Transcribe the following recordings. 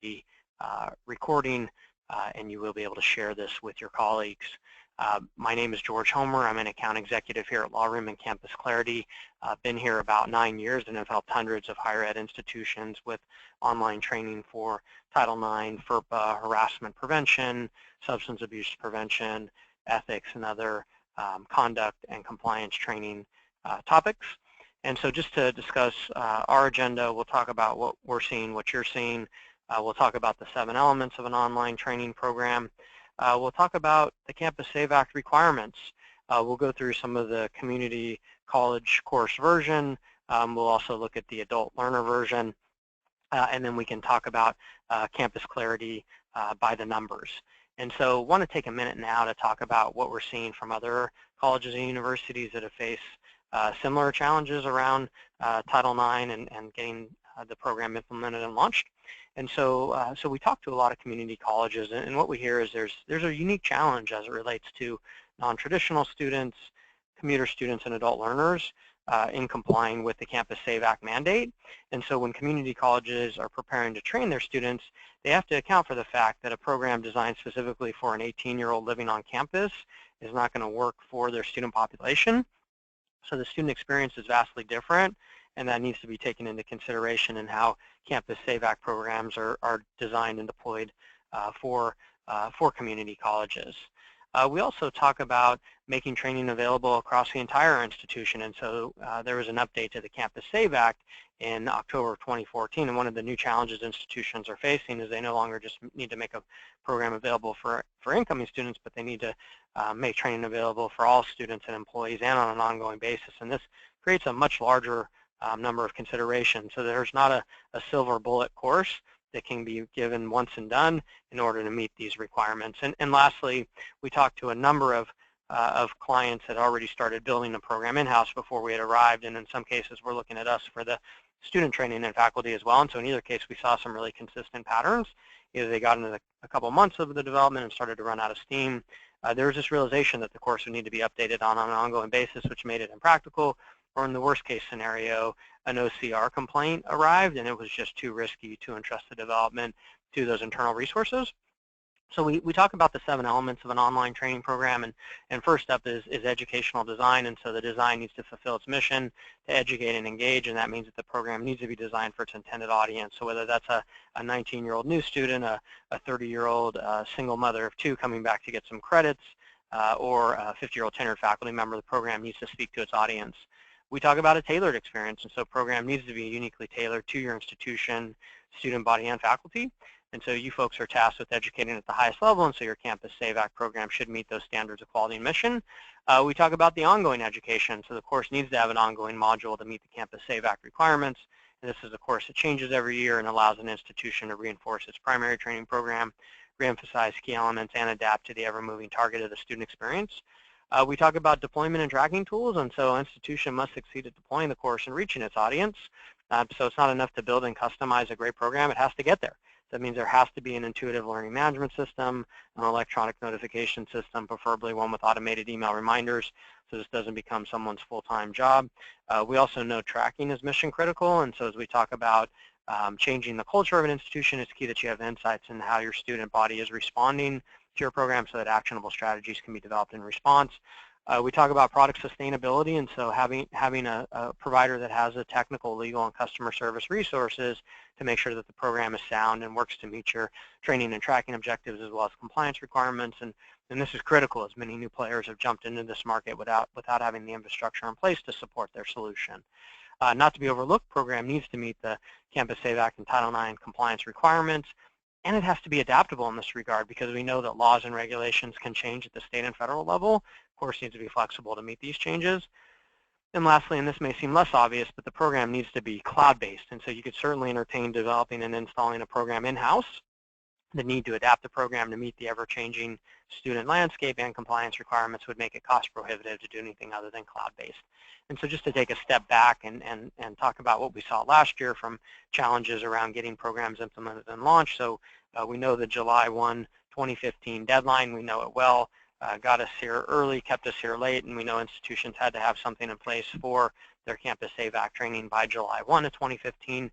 be recording, and you will be able to share this with your colleagues. My name is George Homer. I'm an account executive here at Law Room and CampusClarity. I've been here about 9 years and have helped hundreds of higher ed institutions with online training for Title IX, FERPA, harassment prevention, substance abuse prevention, ethics, and other conduct and compliance training topics. And so just to discuss our agenda, we'll talk about what we're seeing, what you're seeing. We'll talk about the 7 elements of an online training program. We'll talk about the Campus Save Act requirements. We'll go through some of the community college course version. We'll also look at the adult learner version. And then we can talk about CampusClarity by the numbers. And so I want to take a minute now to talk about what we're seeing from other colleges and universities that have faced similar challenges around Title IX and getting the program implemented and launched. And so, we talk to a lot of community colleges, and what we hear is there's a unique challenge as it relates to non-traditional students, commuter students, and adult learners in complying with the Campus Save Act mandate. And so when community colleges are preparing to train their students, they have to account for the fact that a program designed specifically for an 18-year-old living on campus is not going to work for their student population. So the student experience is vastly different, and that needs to be taken into consideration in how Campus Save Act programs are designed and deployed for community colleges. We also talk about making training available across the entire institution, and so there was an update to the Campus Save Act in October of 2014, and one of the new challenges institutions are facing is they no longer just need to make a program available for incoming students, but they need to make training available for all students and employees and on an ongoing basis, and this creates a much larger number of considerations. So there's not a silver bullet course that can be given once and done in order to meet these requirements. And lastly, we talked to a number of clients that already started building the program in-house before we had arrived, and in some cases we're looking at us for the student training and faculty as well. And so in either case, we saw some really consistent patterns. Either they got into a couple months of the development and started to run out of steam. There was this realization that the course would need to be updated on an ongoing basis, which made it impractical. Or in the worst case scenario, an OCR complaint arrived and it was just too risky to entrust the development to those internal resources. So we talk about the 7 elements of an online training program, and first up is educational design, and so the design needs to fulfill its mission to educate and engage, and that means that the program needs to be designed for its intended audience. So whether that's a 19-year-old new student, a 30-year-old single mother of 2 coming back to get some credits, or a 50-year-old tenured faculty member, the program needs to speak to its audience. We talk about a tailored experience, and so program needs to be uniquely tailored to your institution, student body, and faculty. And so you folks are tasked with educating at the highest level, and so your Campus Save Act program should meet those standards of quality and mission. We talk about the ongoing education, so the course needs to have an ongoing module to meet the Campus Save Act requirements. And this is a course that changes every year and allows an institution to reinforce its primary training program, reemphasize key elements, and adapt to the ever-moving target of the student experience. We talk about deployment and tracking tools, and so an institution must succeed at deploying the course and reaching its audience. So it's not enough to build and customize a great program, it has to get there. That means there has to be an intuitive learning management system, an electronic notification system, preferably one with automated email reminders, so this doesn't become someone's full-time job. We also know tracking is mission critical, and so as we talk about changing the culture of an institution, it's key that you have insights in how your student body is responding to your program so that actionable strategies can be developed in response. We talk about product sustainability, and so having a provider that has the technical, legal, and customer service resources to make sure that the program is sound and works to meet your training and tracking objectives as well as compliance requirements. And this is critical as many new players have jumped into this market without having the infrastructure in place to support their solution. Not to be overlooked, program needs to meet the Campus Save Act and Title IX compliance requirements, and it has to be adaptable in this regard because we know that laws and regulations can change at the state and federal level. Course needs to be flexible to meet these changes. And lastly, and this may seem less obvious, but the program needs to be cloud-based, and so you could certainly entertain developing and installing a program in-house. The need to adapt the program to meet the ever-changing student landscape and compliance requirements would make it cost-prohibitive to do anything other than cloud-based. And so just to take a step back and talk about what we saw last year from challenges around getting programs implemented and launched. So we know the July 1, 2015 deadline. We know it well. got us here early, kept us here late, and we know institutions had to have something in place for their Campus Save Act training by July 1 of 2015.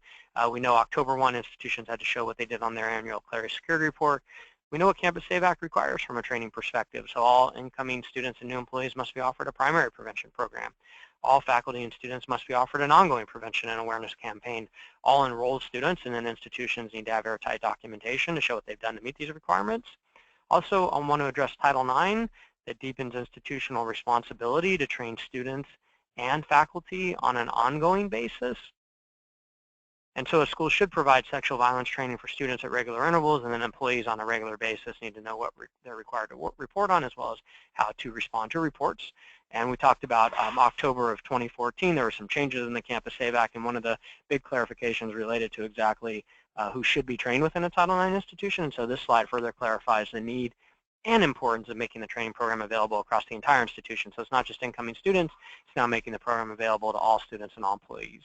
We know October 1 institutions had to show what they did on their annual Clarity Security Report. We know what Campus Save Act requires from a training perspective, so all incoming students and new employees must be offered a primary prevention program. All faculty and students must be offered an ongoing prevention and awareness campaign. All enrolled students and then institutions need to have airtight documentation to show what they've done to meet these requirements. Also, I want to address Title IX that deepens institutional responsibility to train students and faculty on an ongoing basis. And so a school should provide sexual violence training for students at regular intervals, and then employees on a regular basis need to know what they're required to report on, as well as how to respond to reports. And we talked about October of 2014, there were some changes in the Campus Save Act, and one of the big clarifications related to exactly who should be trained within a Title IX institution. And so this slide further clarifies the need and importance of making the training program available across the entire institution. So it's not just incoming students, it's now making the program available to all students and all employees.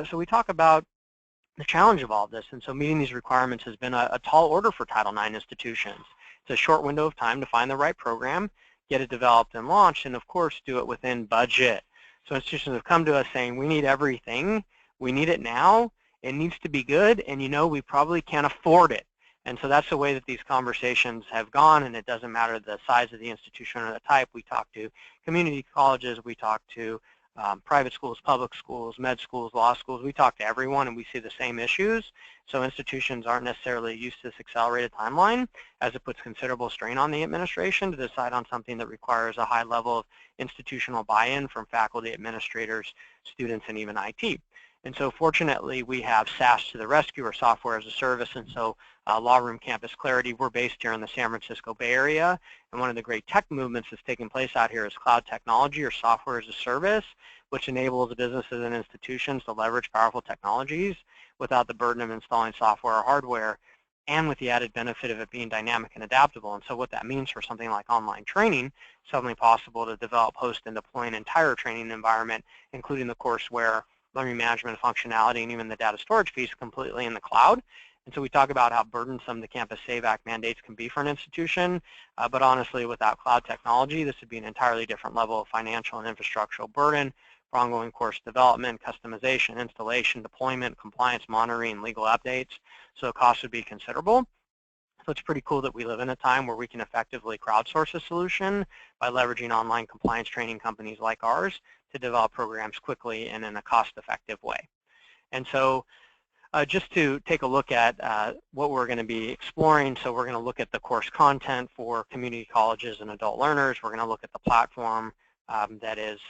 So we talk about the challenge of all of this, and so meeting these requirements has been a tall order for Title IX institutions. It's a short window of time to find the right program, get it developed and launched, and of course do it within budget. So institutions have come to us saying, we need everything, we need it now, it needs to be good, and you know we probably can't afford it. And so that's the way that these conversations have gone, and it doesn't matter the size of the institution or the type. We talk to community colleges, we talk to private schools, public schools, med schools, law schools. We talk to everyone and we see the same issues. So institutions aren't necessarily used to this accelerated timeline, as it puts considerable strain on the administration to decide on something that requires a high level of institutional buy-in from faculty, administrators, students, and even IT. And so fortunately, we have SaaS to the rescue, or software as a service. And so Law Room CampusClarity, we're based here in the San Francisco Bay Area. And one of the great tech movements that's taking place out here is cloud technology, or software as a service, which enables businesses and institutions to leverage powerful technologies without the burden of installing software or hardware, and with the added benefit of it being dynamic and adaptable. And so what that means for something like online training, it's suddenly possible to develop, host, and deploy an entire training environment, including the courseware, learning management functionality, and even the data storage piece completely in the cloud. And so we talk about how burdensome the Campus Save Act mandates can be for an institution, but honestly, without cloud technology, this would be an entirely different level of financial and infrastructural burden for ongoing course development, customization, installation, deployment, compliance monitoring, and legal updates. So the cost would be considerable. So it's pretty cool that we live in a time where we can effectively crowdsource a solution by leveraging online compliance training companies like ours to develop programs quickly and in a cost-effective way. And so just to take a look at what we're going to be exploring, so we're going to look at the course content for community colleges and adult learners. We're going to look at the platform that is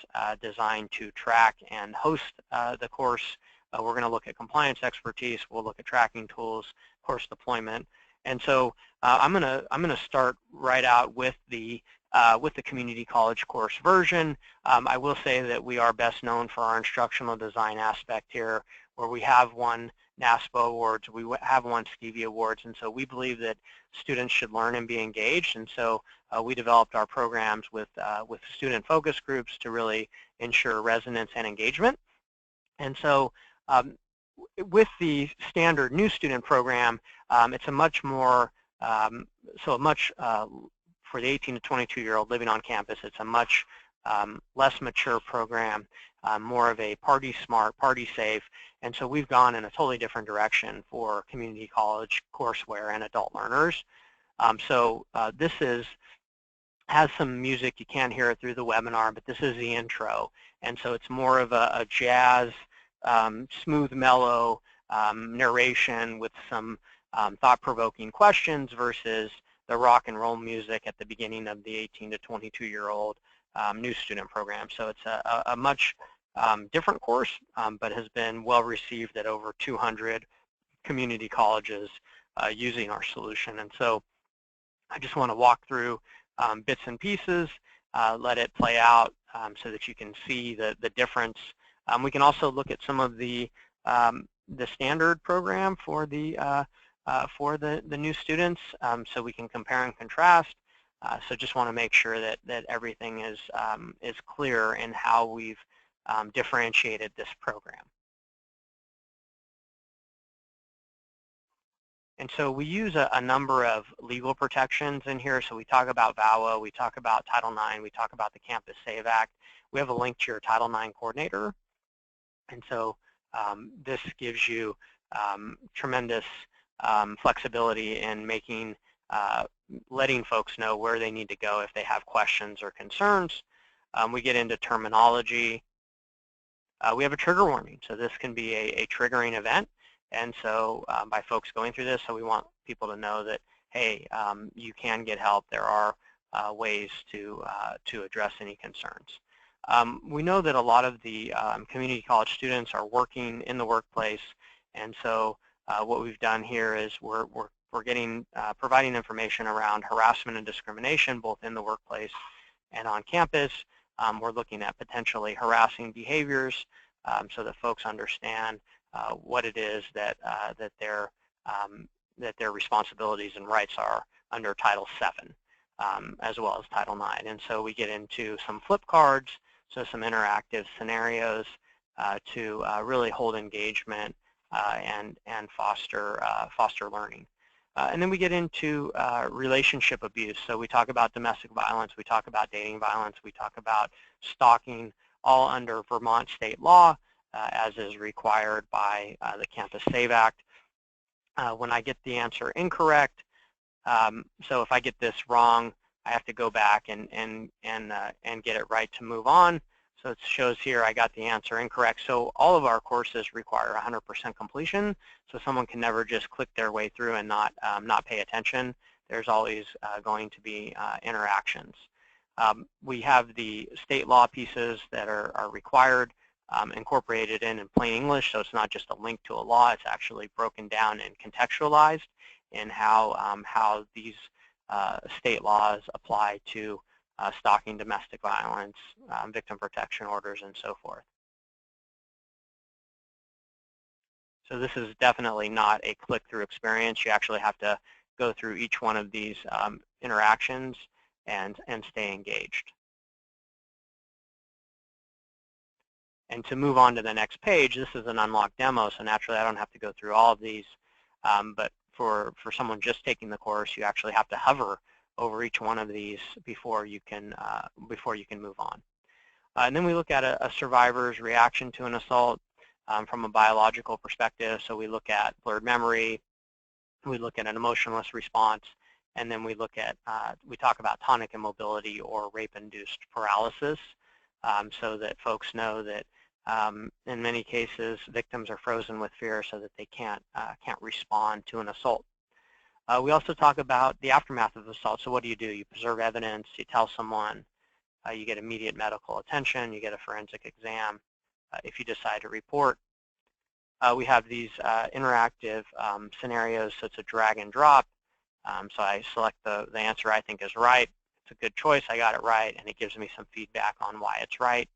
designed to track and host the course. We're going to look at compliance expertise. We'll look at tracking tools, course deployment. And so I'm going to start right out with the community college course version. I will say that we are best known for our instructional design aspect here, where we have won NASPA awards, we have won Stevie awards, and so we believe that students should learn and be engaged. And so we developed our programs with student focus groups to really ensure resonance and engagement. And so with the standard new student program, it's a much more, for the 18 to 22-year-old living on campus, it's a much less mature program, more of a party smart, party safe. And so we've gone in a totally different direction for community college courseware and adult learners. This has some music. You can't hear it through the webinar, but this is the intro. And so it's more of a jazz, smooth, mellow narration with some thought-provoking questions versus the rock and roll music at the beginning of the 18 to 22-year-old new student program. So it's a much different course, but has been well received at over 200 community colleges using our solution. And so I just want to walk through bits and pieces, let it play out so that you can see the difference. We can also look at some of the standard program for the new students, so we can compare and contrast. So just want to make sure that everything is clear in how we've differentiated this program. And so we use a number of legal protections in here. So we talk about VAWA, we talk about Title IX, we talk about the Campus Save Act. We have a link to your Title IX coordinator. And so this gives you tremendous flexibility in making, letting folks know where they need to go if they have questions or concerns. We get into terminology. We have a trigger warning. So this can be a triggering event. And so by folks going through this, so we want people to know that, hey, you can get help. There are ways to address any concerns. We know that a lot of the community college students are working in the workplace, and so what we've done here is we're getting providing information around harassment and discrimination both in the workplace and on campus. We're looking at potentially harassing behaviors so that folks understand what it is that their responsibilities and rights are under Title VII as well as Title IX. And so we get into some flip cards, so some interactive scenarios to really hold engagement and foster learning. And then we get into relationship abuse. So we talk about domestic violence, we talk about dating violence, we talk about stalking, all under Vermont state law, as is required by the Campus Save Act. When I get the answer incorrect, so if I get this wrong, I have to go back and get it right to move on. So it shows here I got the answer incorrect. So all of our courses require 100% completion. So someone can never just click their way through and not pay attention. There's always going to be interactions. We have the state law pieces that are required, incorporated in plain English. So it's not just a link to a law. It's actually broken down and contextualized in how these state laws apply to stalking, domestic violence, victim protection orders, and so forth. So this is definitely not a click-through experience. You actually have to go through each one of these interactions and stay engaged. And to move on to the next page, this is an unlocked demo, so naturally I don't have to go through all of these. But for someone just taking the course, you actually have to hover over each one of these before you can move on. And then we look at a survivor's reaction to an assault from a biological perspective. So we look at blurred memory, we look at an emotionless response, and then we look at we talk about tonic immobility or rape-induced paralysis, so that folks know that in many cases victims are frozen with fear so that they can't respond to an assault. We also talk about the aftermath of assault. So what do? You preserve evidence, you tell someone, you get immediate medical attention, you get a forensic exam if you decide to report. We have these interactive scenarios, so it's a drag and drop. So I select the answer I think is right. It's a good choice, I got it right, and it gives me some feedback on why it's right.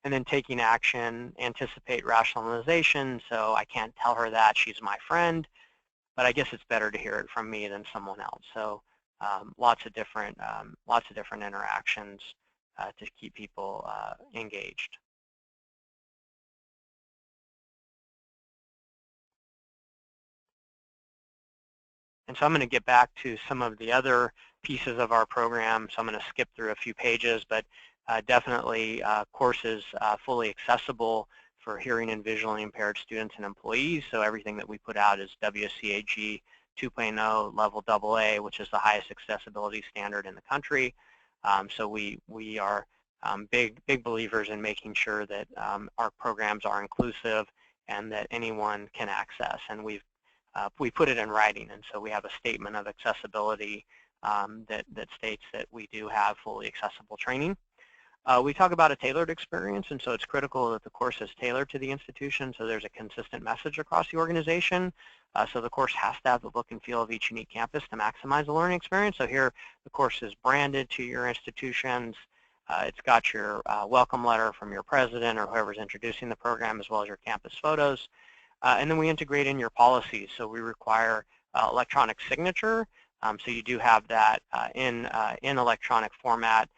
And then taking action, anticipate rationalization, so I can't tell her that, she's my friend, but I guess it's better to hear it from me than someone else. So lots of different interactions to keep people engaged. And so I'm going to get back to some of the other pieces of our program. So I'm going to skip through a few pages, but definitely courses fully accessible for hearing and visually impaired students and employees. So everything that we put out is WCAG 2.0 level AA, which is the highest accessibility standard in the country. So we are big believers in making sure that our programs are inclusive and that anyone can access. And we put it in writing, and so we have a statement of accessibility that states that we do have fully accessible training. We talk about a tailored experience, and so it's critical that the course is tailored to the institution, so there's a consistent message across the organization. So the course has to have the look and feel of each unique campus to maximize the learning experience. So here the course is branded to your institutions. It's got your welcome letter from your president or whoever's introducing the program, as well as your campus photos. And then we integrate in your policies. So we require electronic signature. So you do have that in electronic format.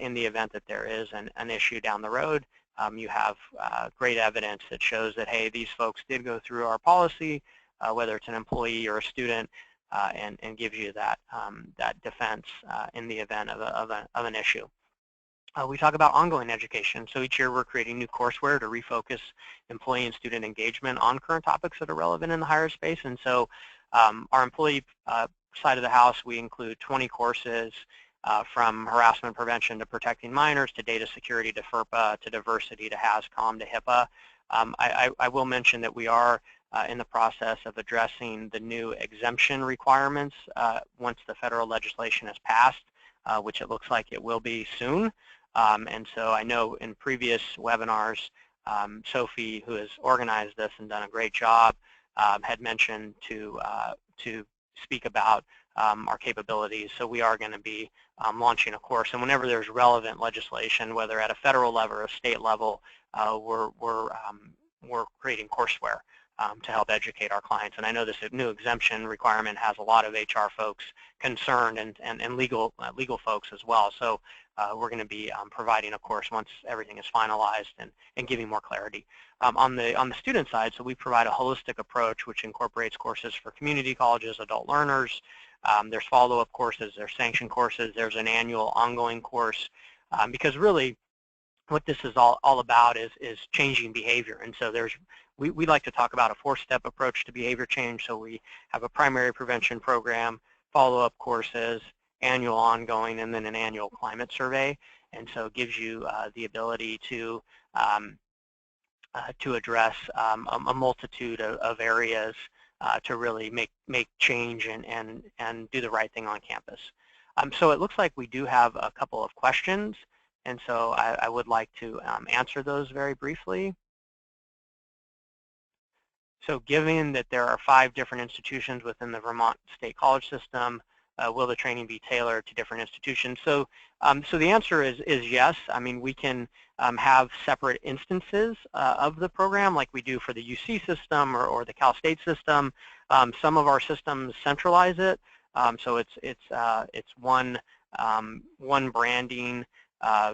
In the event that there is an issue down the road, you have great evidence that shows that, hey, these folks did go through our policy, whether it's an employee or a student, and gives you that that defense in the event of an issue. We talk about ongoing education. So each year we're creating new courseware to refocus employee and student engagement on current topics that are relevant in the higher space. And so our employee side of the house, we include 20 courses from harassment prevention to protecting minors to data security to FERPA to diversity to HASCOM to HIPAA. I will mention that we are in the process of addressing the new exemption requirements once the federal legislation is passed, which it looks like it will be soon. And so I know in previous webinars, Sophie, who has organized this and done a great job, had mentioned to speak about our capabilities. So we are going to be launching a course, and whenever there's relevant legislation, whether at a federal level or a state level, we're creating courseware to help educate our clients. And I know this new exemption requirement has a lot of HR folks concerned and legal folks as well. So we're going to be providing a course once everything is finalized and giving more clarity. On the student side, so we provide a holistic approach which incorporates courses for community colleges, adult learners. There's follow-up courses, there's sanctioned courses, there's an annual ongoing course, because really what this is all about is changing behavior. And so we like to talk about a 4-step approach to behavior change. So we have a primary prevention program, follow-up courses, annual ongoing, and then an annual climate survey. And so it gives you the ability to address a multitude of areas to really make change and do the right thing on campus. So it looks like we do have a couple of questions, and so I would like to answer those very briefly. So given that there are 5 different institutions within the Vermont State College System, will the training be tailored to different institutions? So the answer is yes. I mean, we can have separate instances of the program like we do for the UC system or the Cal State system. Some of our systems centralize it, so it's one branding,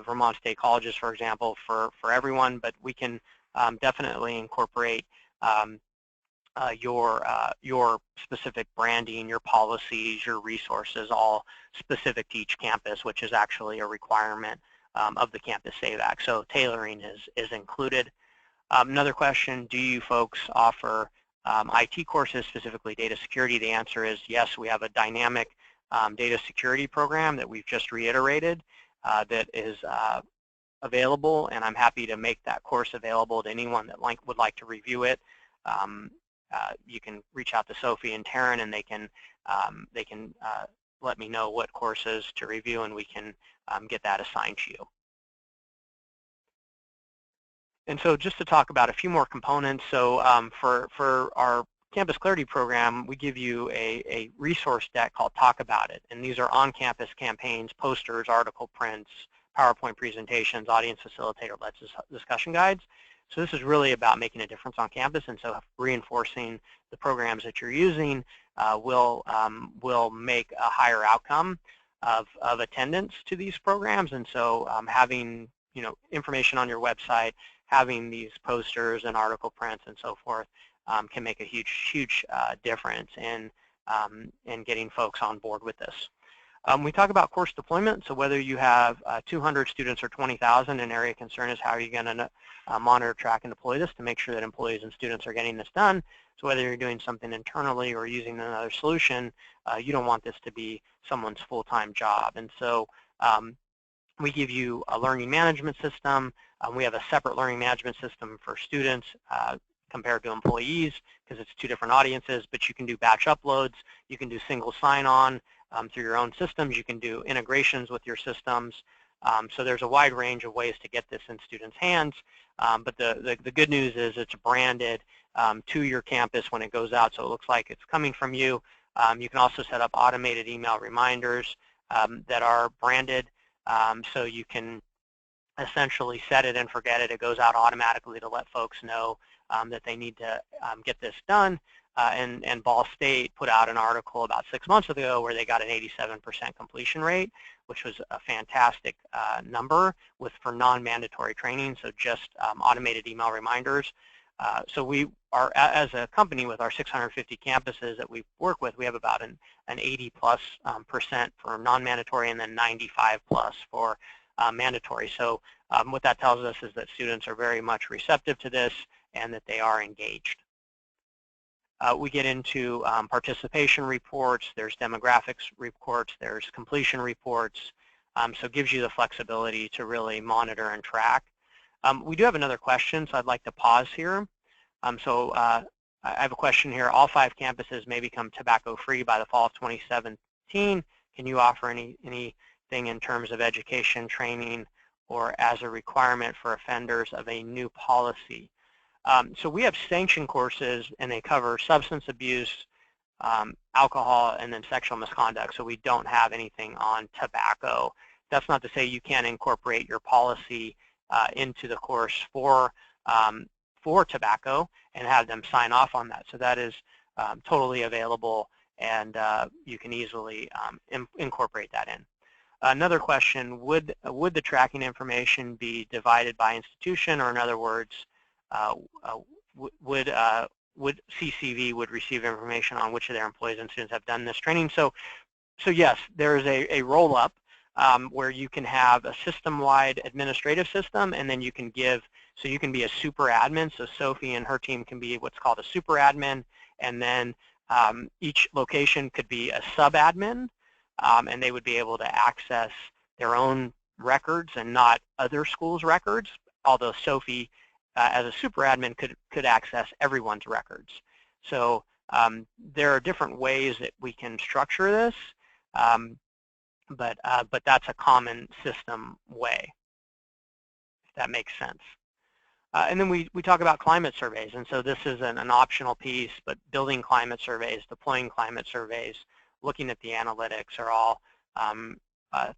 Vermont State Colleges, for example, for everyone, but we can definitely incorporate your specific branding, your policies, your resources, all specific to each campus, which is actually a requirement of the Campus Save Act. So tailoring is included. Another question, do you folks offer IT courses, specifically data security? The answer is yes. We have a dynamic data security program that we've just reiterated that is available, and I'm happy to make that course available to anyone that would like to review it. You can reach out to Sophie and Taryn, and they can let me know what courses to review, and we can get that assigned to you. And so just to talk about a few more components, so for our Campus Clarity program, we give you a resource deck called Talk About It, and these are on-campus campaigns, posters, article prints, PowerPoint presentations, audience facilitator-led discussion guides. So this is really about making a difference on campus, and so reinforcing the programs that you're using will make a higher outcome of attendance to these programs. And so having information on your website, having these posters and article prints and so forth can make a huge difference in getting folks on board with this. We talk about course deployment, so whether you have 200 students or 20,000, an area of concern is how are you going to monitor, track, and deploy this to make sure that employees and students are getting this done. So whether you're doing something internally or using another solution, you don't want this to be someone's full-time job. And so we give you a learning management system. We have a separate learning management system for students compared to employees because it's 2 different audiences, but you can do batch uploads, you can do single sign-on through your own systems, you can do integrations with your systems. So there's a wide range of ways to get this in students' hands, but the good news is it's branded to your campus when it goes out, so it looks like it's coming from you. You can also set up automated email reminders that are branded, so you can essentially set it and forget it. It goes out automatically to let folks know that they need to get this done. And Ball State put out an article about 6 months ago where they got an 87% completion rate, which was a fantastic number for non-mandatory training, so just automated email reminders. So we are, as a company with our 650 campuses that we work with, we have about an 80+% for non-mandatory and then 95+ for mandatory. So what that tells us is that students are very much receptive to this and that they are engaged. We get into participation reports, there's demographics reports, there's completion reports, so it gives you the flexibility to really monitor and track. We do have another question, so I'd like to pause here. I have a question here. All 5 campuses may become tobacco-free by the fall of 2017. Can you offer anything in terms of education, training, or as a requirement for offenders of a new policy? So we have sanctioned courses, and they cover substance abuse, alcohol, and then sexual misconduct. So we don't have anything on tobacco. That's not to say you can't incorporate your policy into the course for tobacco and have them sign off on that. So that is totally available, and you can easily incorporate that in. Another question, would the tracking information be divided by institution, or in other words, would CCV would receive information on which of their employees and students have done this training? So yes, there is a roll-up where you can have a system-wide administrative system, and then you can so you can be a super admin. So Sophie and her team can be what's called a super admin, and then each location could be a sub-admin, and they would be able to access their own records and not other schools' records, although Sophie, as a super admin, could access everyone's records. So there are different ways that we can structure this, but that's a common system way, if that makes sense. And then we talk about climate surveys, and so this is an optional piece, but building climate surveys, deploying climate surveys, looking at the analytics are all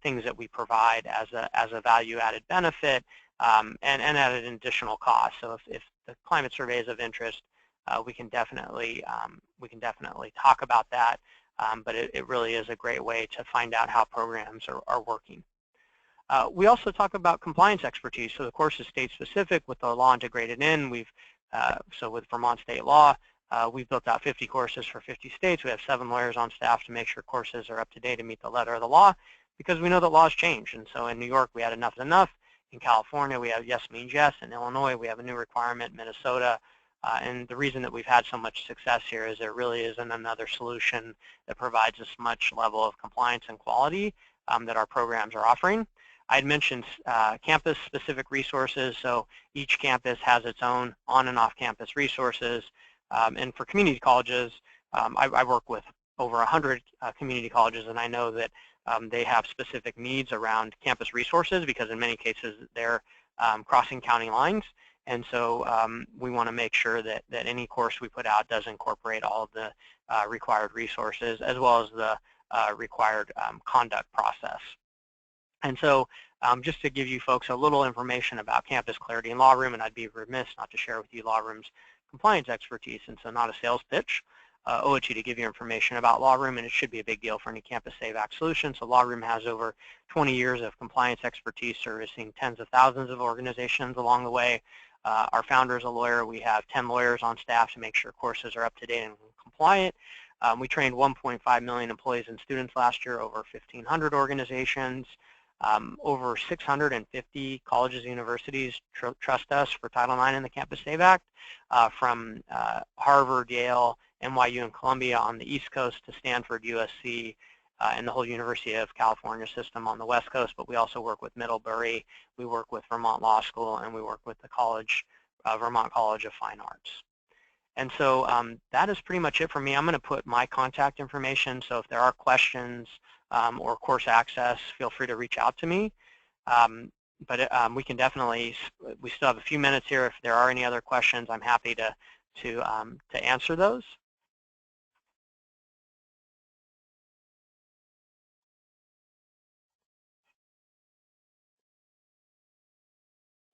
things that we provide as a value-added benefit, and at an additional cost. So if the climate survey is of interest, we can definitely talk about that. But it really is a great way to find out how programs are working. We also talk about compliance expertise. So the course is state-specific with the law integrated in. So with Vermont state law, we've built out 50 courses for 50 states. We have 7 lawyers on staff to make sure courses are up to date and meet the letter of the law, because we know that laws change. And so in New York, we had enough is enough. In California, we have yes means yes. In Illinois, we have a new requirement. Minnesota. And the reason that we've had so much success here is there really isn't another solution that provides as much level of compliance and quality that our programs are offering. I had mentioned campus-specific resources, so each campus has its own on- and off-campus resources. And for community colleges, I work with over 100 community colleges, and I know that they have specific needs around campus resources, because in many cases they're crossing county lines. And so we want to make sure that any course we put out does incorporate all of the required resources, as well as the required conduct process. And so just to give you folks a little information about Campus Clarity and Law Room, and I'd be remiss not to share with you Law Room's compliance expertise, and so not a sales pitch. Owe it to you to give you information about Law Room, and it should be a big deal for any Campus Save Act solution. So Law Room has over 20 years of compliance expertise, servicing tens of thousands of organizations along the way. Our founder is a lawyer. We have 10 lawyers on staff to make sure courses are up to date and compliant. We trained 1.5 million employees and students last year, over 1,500 organizations. Over 650 colleges and universities trust us for Title IX in the Campus Save Act, from Harvard, Yale, NYU, and Columbia on the East Coast to Stanford, USC, and the whole University of California system on the West Coast. But we also work with Middlebury, we work with Vermont Law School, and we work with the Vermont College of Fine Arts. And so that is pretty much it for me. I'm going to put my contact information, so if there are questions or course access, feel free to reach out to me. But we can definitely, we still have a few minutes here. If there are any other questions, I'm happy to answer those.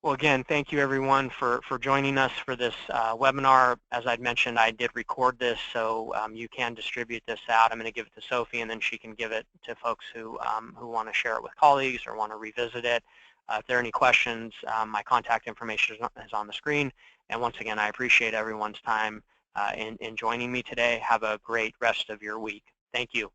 Well, again, thank you everyone for joining us for this webinar. As I'd mentioned, I did record this, so you can distribute this out. I'm going to give it to Sophie, and then she can give it to folks who want to share it with colleagues or want to revisit it. If there are any questions, my contact information is on the screen, And once again, I appreciate everyone's time in joining me today. Have a great rest of your week. Thank you.